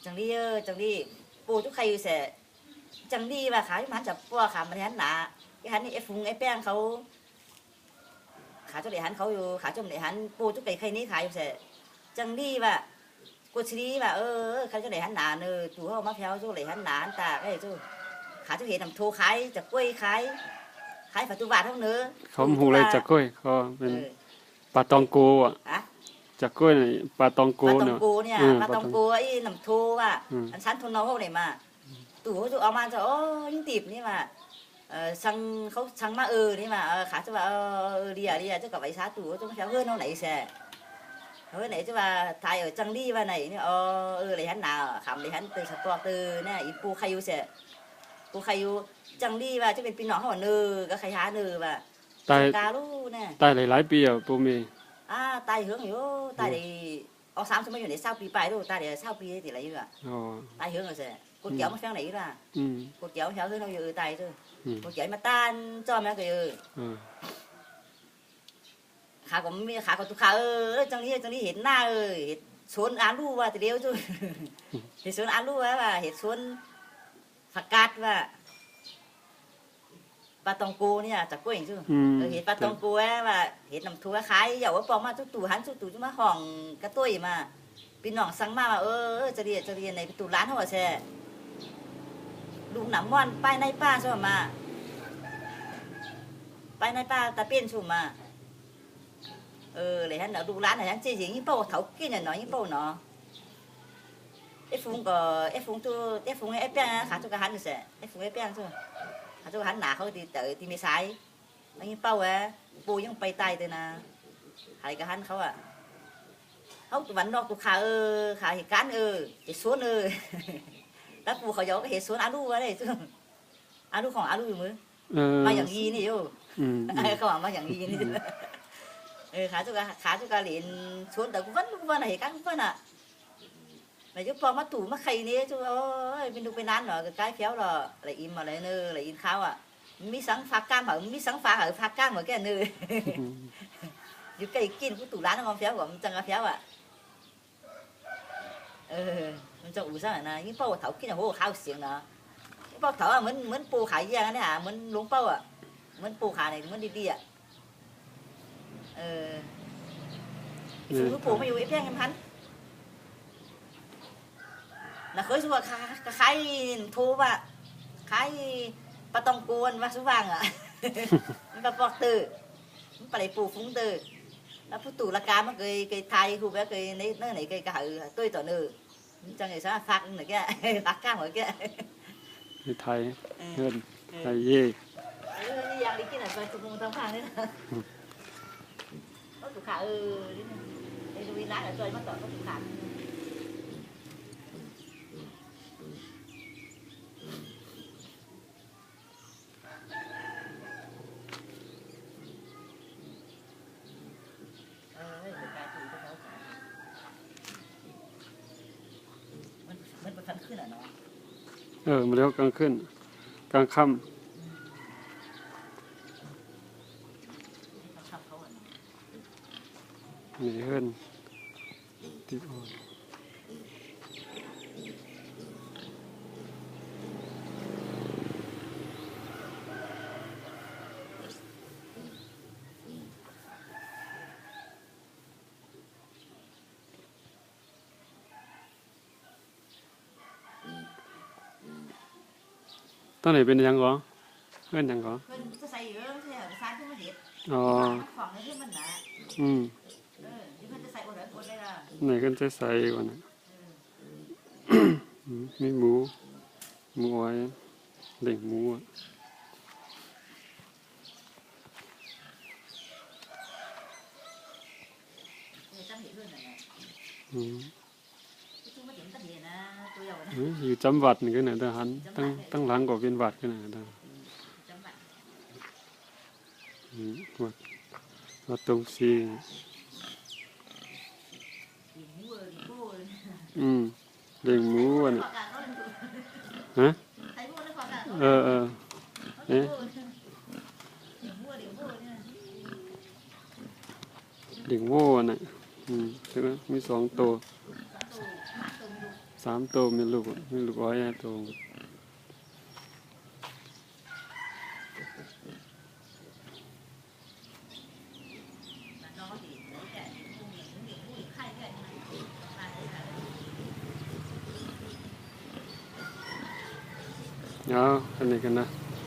จังดีจังดีปูทุกใครอยู่เสจังดีว่าขายมันจับปัวขามันหันหนาไอ้หันนี่ไอ้ฟุงไอ้แป้งเขาขาจุดไหนหันเขาอยู่ขาจุดไหนหันปูทุกใครนี้ขายอยู่เสจังดีว่ากูชี้ว่าขาจุดไหนหันหนาเนอตัวเขามาแพ้วจุดไหนหันหนาตาไอ้จุดขาจุดเห็นนำโทขายจากกล้วยขายปัจจุบันเท่าเนื้อเขาหูอะไรจากกล้วยเขาเป็นปลาตองโกอ่ะจากกล้วยปลาตองโกเนาะปลาตองโกเนี่ยปลาตองโกไอ้นำโทว่าอันชั้นทุนน้องเขาไหนมาตู่เขาจะเอามาจะยิ่งตีบนี่มาสั่งเขาสั่งมานี่มาขาจะว่าđi à chứ cả vậy saoตู่chúng khéo hơn nó này xe hơn này chứว่าไทยจังดีว่าไหนเนี่ยเลยหันหนาขำเลยหันtừสปอร์ตเนี่ยอีปูใครอยู่เสียปูใครอยู่จังดีว่าจะเป็นปีน้องเขาเนื้อก็ใครหาเนื้อว่าตายกาลูเนี่ยตายหลายปีอ่ะปูมีตายhướngอยู่ตายเลยเอา3ชั่วโมงอยู่ใน20ปีไปดูตายเดี๋ยว20ปีthì là như vậyตายhướng rồi sẽ cột kéo mà phéo này là cột kéo phéo hơn nóอยู่ตายchứ cột kéo mà tan cho mấy cáiขาก็มีขาก็ตุกขาจังนี้เห็นหน้าเห็นสวนอาลูว่าแต่เดียวจุเห็นสวนอาลูว่าเห็นสวนผักกาดว่าปลาตองโกเนี่ยจากกล้วยจุเห็นปลาตองโกว่าเห็นน้ำทั่วขายอย่าว่าปองมาจุตู่หันจุตู่จุมาห้องกระตุ้ยมาพี่น้องสั่งมาว่าจะเรียนในประตูร้านเขาว่าแช่ลุงหนำม่อนไปในป้าใช่ไหมมาไปในป้าตาเปี้ยนชุ่มมาเลยhắn ở đủ lán này hắn chơi gì những bao thấu kia này nói những bao nó ép phun ép beng khá cho cái hắn được sẽ ép phun ép beng thôi khá cho hắn nãเขาthì tới thì mới sai những baoปูยังไปตายเลยนะหายกับhắnเขาเขาวันนอกตัวขาเหตุการณ์เหตุสวนแล้วปูเขายกเหตุสวนอาลูอะไรซึ่งอาลูของอาลูอยู่มือมาอย่างยีนี่อยู่เขาบอกมาอย่างยีนี่ขาจุกาเหรียญชวนแต่กูวันเหตุการณ์กูวันnày chứ phong mắt tủ mắt khay nè chú ơi bên đục bên ăn rồi cái phéo rồi lại im mà lại nơ lại in khao mi sáng phá cam hở mi sáng phá hở phá cam ở cái nơอยู่ใกล้กินกูตู่ร้านของเฟี้ยวกว่ามันจังกะเฟี้ยวมันจะอู้ซะนะยิ่งเป้าเถากินโหข้าวเสียงนะยิ่งเป้าเถาเหมือนปูขายย่างนี่ฮะเหมือนลุงเป้าเหมือนปูขายเหมือนดีสูงปูมาอยู่ไอ้แพงกันพันlà khơi xuống khai thu và khai bà tông cuốn và số vàng và bọt từ bà lấy phủ phúng từ là phụ tủ là cá mà cái thai khu bé cái này cái cả tôi tỏ nữ cho người sáng phạt nữa kia phạt cam ở kia cái thai hơn thai gì đi kia là tôi cũng không phạt đấy có tủ khả đi lái là tôi mất tỏ có tủ khảมาแล้วกลางขึ้นกลางค่ำนี่เฮิรนติดอ่อนตอนไหนเป็นยังก่อเพื่อนยังก่อจะใส่เยอะใช่ไหมซาที่มันเด็ดของในที่มันหนาที่มันจะใส่คนได้ละไหนกันจะใส่ก่อนนะมีหมูไว้เล็งหมูอยู่จำวัดนี่ก็ไหนทหารตั้งหลังก็เป็นวัดก็ไหนวัดตรงซีเลี้ยงหมูวันฮะเนี่ยเลี้ยงวัวน่ะมี2 ตัว 3ตัวมีลูกอ้อยตัว เอาอันนี้กันนะ